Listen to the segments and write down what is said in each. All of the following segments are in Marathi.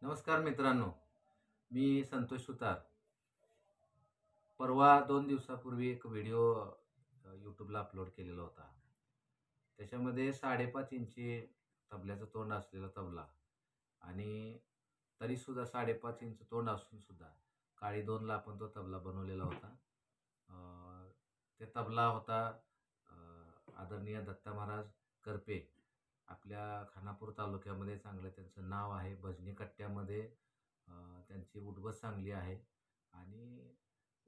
नमस्कार मित्रांनो, मी संतोष सुतार. परवा 2 दिवसापूर्वी एक व्हिडिओ YouTubeला अपलोड केलेला होता. त्याच्यामध्ये 5.5 इंची तबल्याचं तोंड असलेला तबला आणि तरीसुद्धा 5.5 इंच तोंड असून सुद्धा काळी 2ला आपण तो तबला बनवलेला होता. ते तबला होता आदरणीय दत्ता महाराज करपे. आपल्या खानापूर तालुक्यामध्ये चांगलं त्यांचं नाव आहे. भजनी कट्ट्यामध्ये त्यांची उठबस चांगली आहे आणि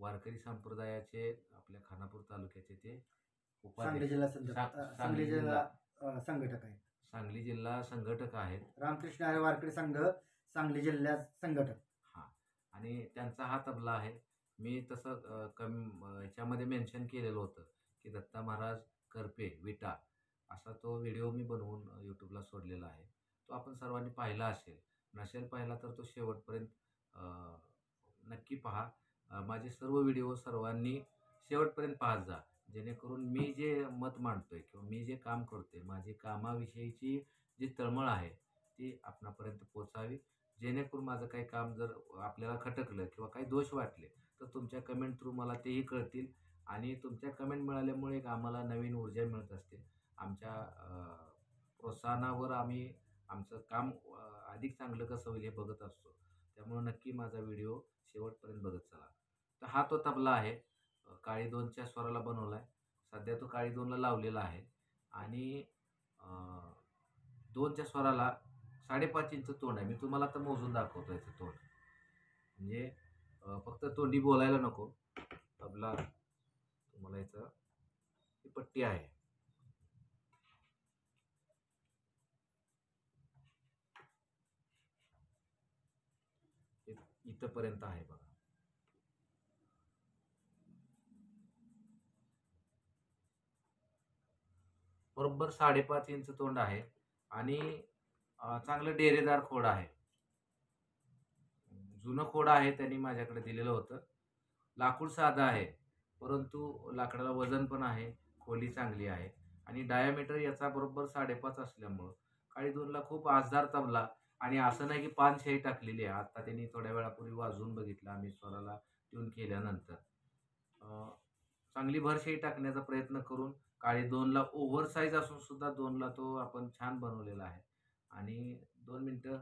वारकरी संप्रदायाचे आपल्या खानापूर तालुक्याचे ते सांगली उपाध्यक्ष जिल्हा सांगली जिल्हा संघटक आहेत. सांगली जिल्हा संघटक आहेत. रामकृष्ण हरी वारकरी संघ सांगली जिल्ह्यात संघटक. हां, आणि त्यांचा हा तबला आहे. मी तसं ह्याच्यामध्ये मेन्शन केलेलं होतं की दत्ता महाराज करपे विटा असा तो व्हिडिओ मी बनवून यूट्यूबला सोडलेला आहे. तो आपण सर्वांनी पाहिला असेल. नसेल पाहिला तर तो शेवटपर्यंत नक्की पहा. माझे सर्व व्हिडिओ सर्वांनी शेवटपर्यंत पाहत जा, जेणेकरून मी जे मत मांडतोय किंवा मी जे काम करतोय, माझी कामाविषयीची जी तळमळ आहे ती आपणापर्यंत पोहोचावी. जेणेकरून माझं काही काम जर आपल्याला खटकलं किंवा काही दोष वाटले तर तुमच्या कमेंट थ्रू मला तेही कळतील आणि तुमच्या कमेंट मिळाल्यामुळे एक आम्हाला नवीन ऊर्जा मिळत असते. आमच्या प्रोत्साहनावर आम्ही आमचं काम अधिक चांगलं कसं होईल हे बघत असतो. त्यामुळं नक्की माझा व्हिडिओ शेवटपर्यंत बघत चला. तर हा तो तबला आहे. काळी 2च्या स्वराला बनवला आहे. सध्या तो काळी 2ला लावलेला आहे आणि 2च्या स्वराला 5.5 इंच तोंड आहे. मी तुम्हाला आता मोजून दाखवतो याचं तोंड. म्हणजे फक्त तोंडी बोलायला नको. तबला तुम्हाला याचं ही पट्टी आहे. इथपर्यंत आहे बघा. बरोबर 5.5 इंच तोंड आहे आणि चांगलं डेरेदार खोड आहे. जुनं खोड आहे त्यांनी माझ्याकडे दिलेलं होतं. लाकूड साधं आहे, परंतु लाकडाला वजन पण आहे, खोली चांगली आहे आणि डायामीटर याचा बरोबर 5.5 असल्यामुळं काळी 2ला खूप आजदार तबला. आणि असं नाही की पानशाही टाकलेली आहे. आता त्यांनी थोड्या वेळापूर्वी वाजवून बघितलं आम्ही स्वराला ट्यून केल्यानंतर. चांगली भरशाई टाकण्याचा प्रयत्न करून काळी 2ला ओव्हर साईज असून सुद्धा 2ला तो आपण छान बनवलेला आहे आणि 2 मिनटं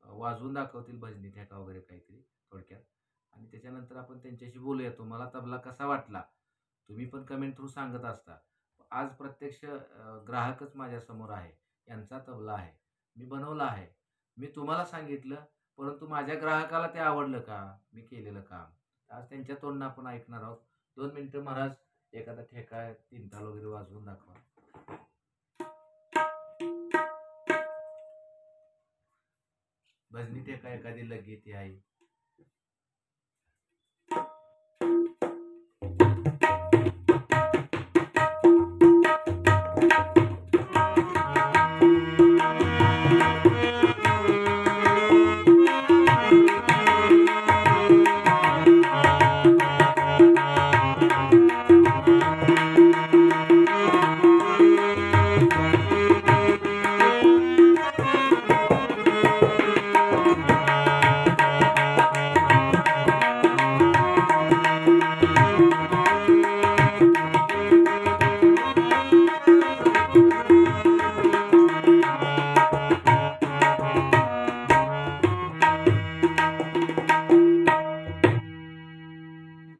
वाजवून दाखवतील भजनी ठेका वगैरे काहीतरी थोडक्यात आणि त्याच्यानंतर आपण त्यांच्याशी बोलूया. तुम्हाला तबला कसा वाटला? तुम्ही पण कमेंट थ्रू सांगत असता. आज प्रत्यक्ष ग्राहकच माझ्यासमोर आहे. यांचा तबला आहे. मी बनवला आहे. मी तुम्हाला सांगितलं, परंतु माझ्या ग्राहकाला ते आवडलं का? मी केलेलं काम. आज त्यांच्या तोंडनं आपण ऐकणार आहोत. 2 मिनिटं महाराज एखादा ठेका 3 ताल वगैरे वाजवून दाखवा. भजनी ठेका एखादी लगीती आहे.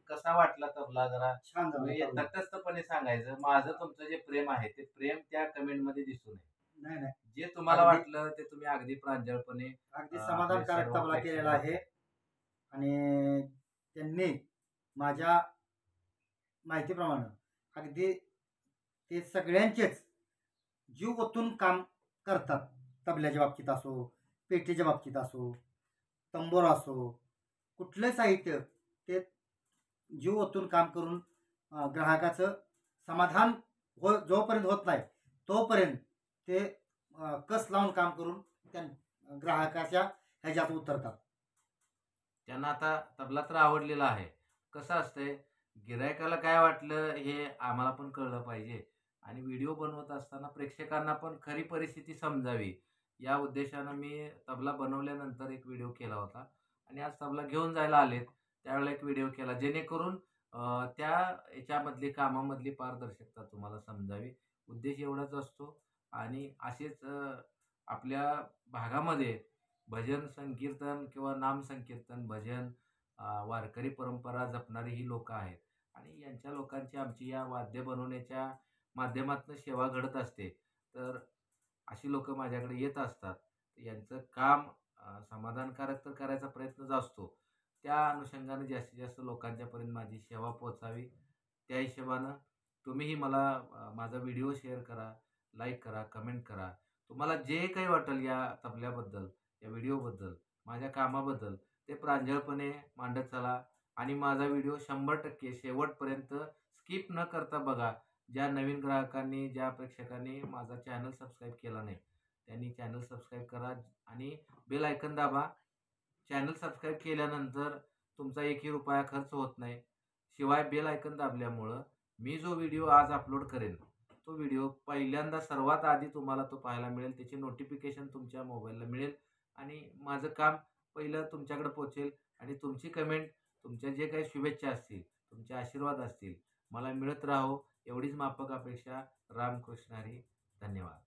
कसा वाटला तबला जरा छान तुम्ही झालं. तटस्थपणे सांगायचं. माझं तुमचं जे प्रेम आहे ते प्रेम त्या कमेंट मध्ये दिसू नये. नाही नाही, जे तुम्हाला वाटलं ते तुम्ही अगदी प्रांजळपणे अगदी आपले समाधानकारक सर्व तबला केलेला प्रेक्षक आहे आणि त्यांनी माझ्या माहितीप्रमाणे अगदी ते सगळ्यांचेच जीव ओतून काम करतात. तबल्याच्या बाबतीत असो, पेटीच्या बाबतीत असो, तंबोरा असो, कुठलं साहित्य ते जीव ओतून काम करून ग्राहकाचं समाधान जोपर्यंत होत नाही तोपर्यंत ते कस लावून काम करून त्या ग्राहकाच्या ह्याच्यात उतरतात. त्यांना आता तबला तर आवडलेला आहे. कसं असतंय, गिरायकाला काय वाटलं हे आम्हाला पण कळलं पाहिजे आणि व्हिडिओ बनवत असताना प्रेक्षकांना पण खरी परिस्थिती समजावी. या उद्देशानं मी तबला बनवल्यानंतर एक व्हिडिओ केला होता आणि आज तबला घेऊन जायला आलेत, त्यावेळेला एक व्हिडिओ केला जेणेकरून त्या याच्यामधली कामामधली पारदर्शकता तुम्हाला समजावी. उद्देश एवढाच असतो आणि असेच आपल्या भागामध्ये भजन संकीर्तन किंवा नाम संकीर्तन, भजन, वारकरी परंपरा जपणारी ही लोकं आहेत आणि यांच्या लोकांची आमची या वाद्य बनवण्याच्या माध्यमातून सेवा घडत असते. तर अशी लोकं माझ्याकडे येत असतात. यांचं काम समाधानकारक तर करायचा प्रयत्नच असतो. त्या अनुषंगाने जास्तीत जास्त लोकांच्यापर्यंत माझी सेवा पोहोचावी. त्या हिशोबानं तुम्हीही मला माझा व्हिडिओ शेअर करा, लाईक करा, कमेंट करा. तुम्हाला जे काही वाटेल या तबल्याबद्दल, या व्हिडिओबद्दल, माझ्या कामाबद्दल ते प्रांजळपणे मांडत चला आणि माझा व्हिडिओ 100% शेवटपर्यंत स्किप न करता बघा. ज्या नवीन ग्राहकांनी, ज्या प्रेक्षकांनी माझा चॅनल सबस्क्राईब केला नाही, त्यांनी चॅनल सबस्क्राईब करा आणि बेल आयकॉन दाबा. चॅनल सबस्क्राईब केल्यानंतर तुमचा एकही रुपया खर्च होत नाही. शिवाय बेल आयकॉन दाबल्यामुळं मी जो व्हिडिओ आज अपलोड करेन, तो व्हिडिओ पहिल्यांदा सर्वात आधी तुम्हाला तो पाहायला मिळेल. त्याची नोटिफिकेशन तुमच्या मोबाईलला मिळेल आणि माझं काम पहिलं तुमच्याकडे पोहोचेल आणि तुमची कमेंट, तुमच्या जे काही शुभेच्छा असतील, तुमचे आशीर्वाद असतील, मला मिळत राहो एवढीच माफक अपेक्षा. रामकृष्ण हरी. धन्यवाद.